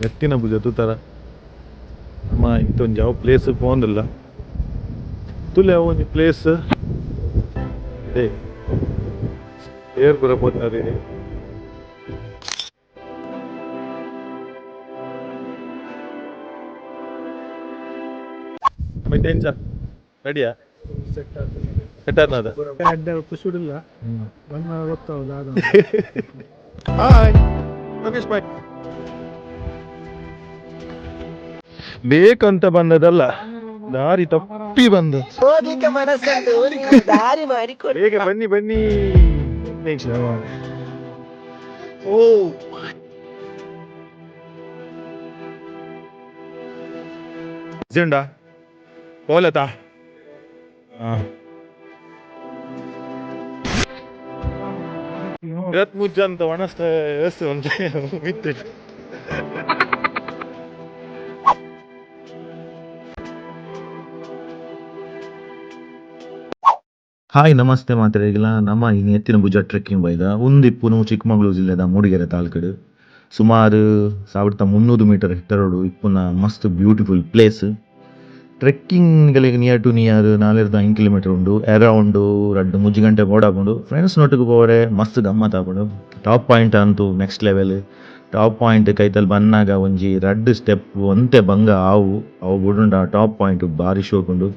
ಎತ್ತಿನ ಭುಜ ತೂತರ ಅಮ್ಮ ಇಂತೊಂದು ಯಾವ ಪ್ಲೇಸ್ ಪೋಂದಿಲ್ಲ ತುಲೆ ಒಂದು ಪ್ಲೇಸ್ ಏ ಏರ್ ಪುರ ಪೋತಾರೆ ಮೈಟೆಂಚ ರೆಡಿಯಾ ಸೆಟ್ ಆದ ಪುಷುಡಿಲ್ಲ ಬಣ್ಣ ಗೊತ್ತಾവുದ ಹಾಯ್ ಲೋಕೇಶ್ ಬಾಯ್ ಬೇಕಂತ ಬಂದದಲ್ಲ ದಾರಿ ತಪ್ಪಿ ಬಂದು ಬೇಗ ಬನ್ನಿ ಬನ್ನಿ ಓ ಜೆಂಡಾ ಓಲತಾ ಇವತ್ತು ಮುಜ್ಜ ಅಂತ ಒಣಸ್ತಾ ವ್ಯವಸ್ಥೆ ಒಂದು ಮಿತ್ತೆ ಹಾಯ್ ನಮಸ್ತೆ ಮಾತ್ರೆಗಿಲ್ಲ ನಮ್ಮ ಈ ಎತ್ತಿನ ಭುಜ ಟ್ರೆಕ್ಕಿಂಗ್ ಬೈದ ಉಂದಿಪ್ಪುನು ಚಿಕ್ಕಮಗಳೂರು ಜಿಲ್ಲೆದ ಮೂಡಿಗೆರೆ ತಾಲೂಕಡು ಸುಮಾರು 1300 ಮೀಟರ್ ಹೆಟ್ಟರೋಡು ಇಪ್ಪುನ ಮಸ್ತ್ ಬ್ಯೂಟಿಫುಲ್ ಪ್ಲೇಸ್ ಟ್ರೆಕ್ಕಿಂಗ್ಗಳಿಗೆ ನಿಯರ್ ಟು ನಿಯರ್ 4-5 ಕಿಲೋಮೀಟರ್ ಉಂಡು ಅರೌಂಡು 2-3 ಗಂಟೆ ಬೋಡಾಕೊಂಡು ಫ್ರೆಂಡ್ಸ್ ನೊಟ್ಟಿಗೆ ಹೋದರೆ ಮಸ್ತ್ ಗಮ್ಮತ್ ಆಪುಂಡು ಟಾಪ್ ಪಾಯಿಂಟ್ ಅಂತೂ ನೆಕ್ಸ್ಟ್ ಲೆವೆಲ್ ಟಾಪ್ ಪಾಯಿಂಟ್ ಕೈತಲ್ ಬನ್ನಾಗ ಒಂಜಿ 2 ಸ್ಟೆಪ್ ಒಂತೆ ಬಂಗ ಅವು ಬಿಡುಂಡ ಟಾಪ್ ಪಾಯಿಂಟ್ ಬಾರಿ ಶೋಕುಂಡು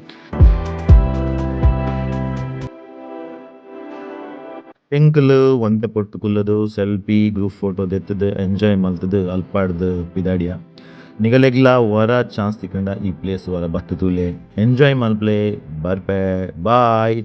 ಎಂಕಲ್ ಒಂತೆ ಪೊಟ್ಟು ಕುಲ್ಲದು ಸೆಲ್ಫಿ ಗ್ರೂಪ್ ಫೋಟೋ ದೆತ್ತದು ಎಂಜಾಯ್ ಮಲ್ತದು ಅಲ್ಪಾಡ್ದು ಪಿದಾಡಿಯ ನಿಗಲೆಗ್ಲ ವರ ಚಾನ್ಸ್ ತಿಕ್ಕಂಡ ಈ ಪ್ಲೇಸ್ ವರ ಬತ್ತು ತೂಲೆ ಎಂಜಾಯ್ ಮಲ್ಪ್ಲೆ ಬರ್ಪೆ ಬಾಯ್.